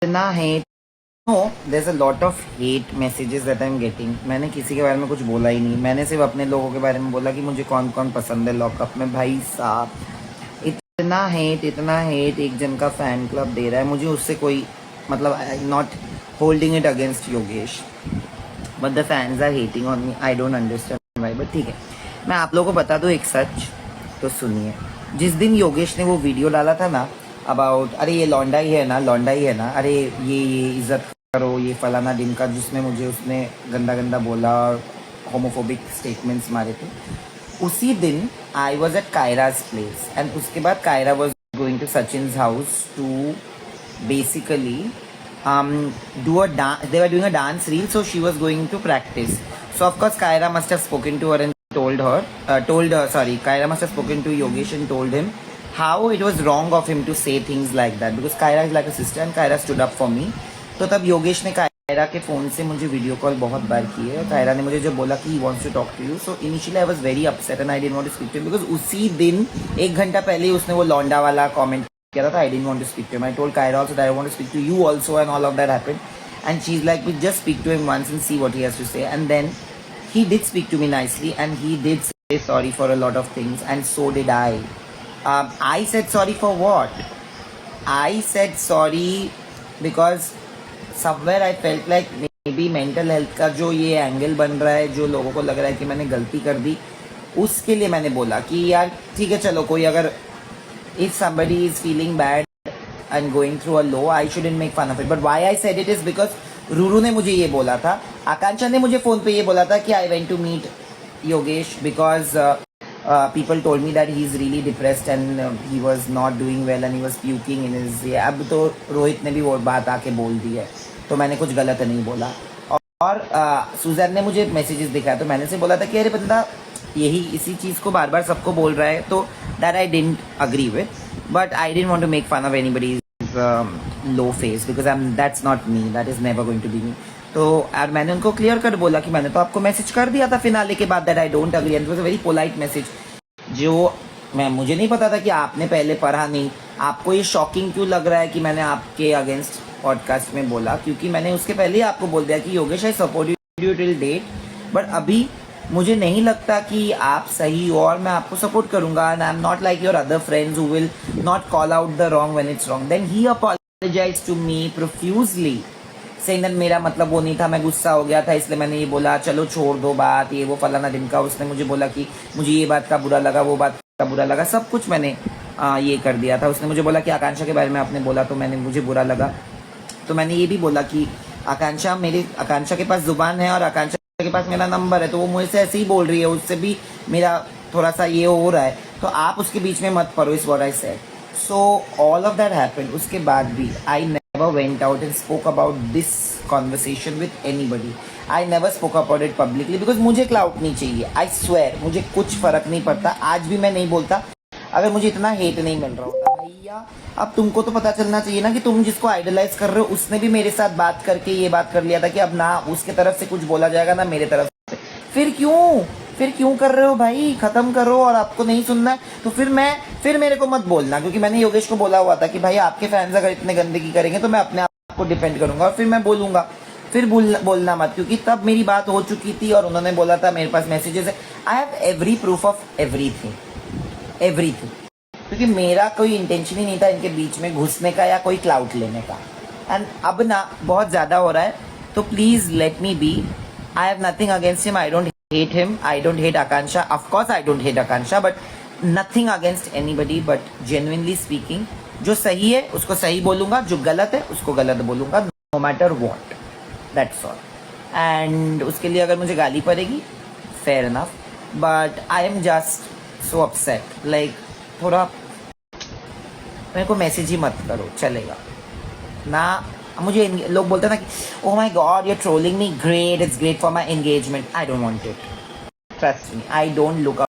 इतना hate, no there is a lot of hate messages that I am getting. मैंने किसी के बारे में कुछ बोला ही नहीं, मैंने सिर्फ अपने लोगों के बारे में बोला कि मुझे कौन कौन पसंद है लॉकअप में। भाई साहब इतना हेट एक जन का फैन क्लब दे रहा है मुझे, उससे कोई मतलब I am not holding it against Yogesh, but the fans are hating on me. I don't understand why, but ठीक है। मैं आप लोगों को बता दूं एक सच, तो सुनिए। जिस दिन योगेश ने वो वीडियो डाला था ना अबाउट, अरे ये लौंडा ही है ना, लौंडा ही है ना, अरे ये इज्जत करो, ये फलाना दिन का, जिसमें मुझे उसने गंदा गंदा बोला और होमोफोबिक स्टेटमेंट्स मारे थे, उसी दिन I was at Kyra's place and उसके बाद Kyra was going to Sachin house to basically do a dance. They were doing a dance reel, so she was going to practice. So of course Kyra must have spoken to her and Kyra must have spoken to Yogesh and told him how it was wrong of him to say things like that, because Kyra is like a sister and Kyra stood up for me. तो तब योगेश ने कायरा के phone से मुझे video call बहुत बार की है। कायरा ने मुझे जब बोला कि he wants to talk to you, so initially I was very upset and I didn't want to speak to him, because उसी दिन 1 घंटा पहले ही उसने वो लौंडा वाला कमेंट किया था। I didn't want to speak to him. I told Kyra also that I want to speak to you also, and all of that happened. And she's like, we just speak to him once and see what he has to say. And then he did speak to me nicely, and he did say sorry for a lot of things, and so did I. I said sorry for what? I said sorry because somewhere I felt like maybe mental health का जो ये angle बन रहा है, जो लोगों को लग रहा है कि मैंने गलती कर दी, उसके लिए मैंने बोला कि यार ठीक है, चलो कोई अगर if somebody is feeling bad and going through a low, I shouldn't make fun of it. But why I said it is because Ruru ने मुझे ये बोला था, आकांक्षा ने मुझे फ़ोन पे ये बोला था कि I went to meet Yogesh because people told me that he is really depressed and he was not doing well and he was puking in his, अब तो रोहित ने भी वो बात आके बोल दी है, तो मैंने कुछ गलत नहीं बोला। और सुजैन ने मुझे मैसेजेस दिखाया, तो मैंने से बोला था कि अरे बंदा यही इसी चीज़ को बार बार सबको बोल रहा है, तो that I didn't agree with, but I didn't want to make fun of anybody's low face, because I am, that's not me, that is never going to be me. तो यार मैंने उनको क्लियर कर बोला कि मैंने तो आपको मैसेज कर दिया था फिनाले के बाद that I don't agree, and it was a very polite message, जो मुझे नहीं पता था कि आपने पहले पढ़ा नहीं। आपको ये शॉकिंग क्यों लग रहा है कि मैंने आपके अगेंस्ट पॉडकास्ट में बोला, क्योंकि मैंने उसके पहले ही आपको बोल दिया कि Yogesh I support you till date, but अभी मुझे नहीं लगता कि आप सही हो और मैं आपको सपोर्ट करूंगा, and I am not like your other friends who will not call out the wrong when it's wrong. Then he apologised to me profusely saying that मेरा मतलब वो नहीं था, मैं गुस्सा हो गया था इसलिए मैंने ये बोला, चलो छोड़ दो बात, ये वो फलाना दिन का। उसने मुझे बोला कि मुझे ये बात का बुरा लगा, वो बात का बुरा लगा, सब कुछ मैंने ये कर दिया था। उसने मुझे बोला कि आकांक्षा के बारे में आपने बोला तो मुझे बुरा लगा, तो मैंने ये भी बोला कि आकांक्षा के पास जुबान है और आकांक्षा के पास मेरा नंबर है, तो वो मुझसे ऐसे ही बोल रही है, उससे भी मेरा थोड़ा सा ये हो रहा है, तो आप उसके बीच में मत पड़ो, is what I said. So all of that happened. उसके बाद भी I never went out and spoke about this conversation with anybody. I never spoke about it publicly because मुझे क्लाउड नहीं चाहिए। आई स्वेयर मुझे कुछ फर्क नहीं पड़ता, आज भी मैं नहीं बोलता अगर मुझे इतना हेट नहीं मिल रहा होता। भैया अब तुमको तो पता चलना चाहिए ना कि तुम जिसको आइडलाइज कर रहे हो उसने भी मेरे साथ बात करके ये बात कर लिया था कि अब ना उसके तरफ से कुछ बोला जाएगा ना मेरे तरफ से। फिर क्यों कर रहे हो भाई, खत्म करो। और आपको नहीं सुनना है तो फिर मेरे को मत बोलना, क्योंकि मैंने योगेश को बोला हुआ था कि भाई आपके फैंस अगर इतने गंदगी करेंगे तो मैं अपने आप को डिफेंड करूंगा और फिर मैं बोलूंगा, फिर बोलना मत, क्योंकि तब मेरी बात हो चुकी थी और उन्होंने बोला था मेरे पास मैसेजेस है। I have every proof of everything, क्योंकि मेरा कोई इंटेंशन ही नहीं था इनके बीच में घुसने का या कोई क्लाउट लेने का। एंड अब ना बहुत ज़्यादा हो रहा है, तो please let me be. I have nothing against him, I don't hate him, I don't hate Akanksha, of course I don't hate Akanksha, but nothing against anybody. But genuinely speaking, जो सही है उसको सही बोलूँगा, जो गलत है उसको गलत बोलूँगा, no matter what, that's all. And उसके लिए अगर मुझे गाली पड़ेगी, fair enough, but I am just so upset, like थोड़ा मेरे को मैसेज ही मत करो, चलेगा ना। मुझे लोग बोलते हैं ना कि oh my God you are trolling me, great, it's great for my engagement. I don't want it, trust me, I don't look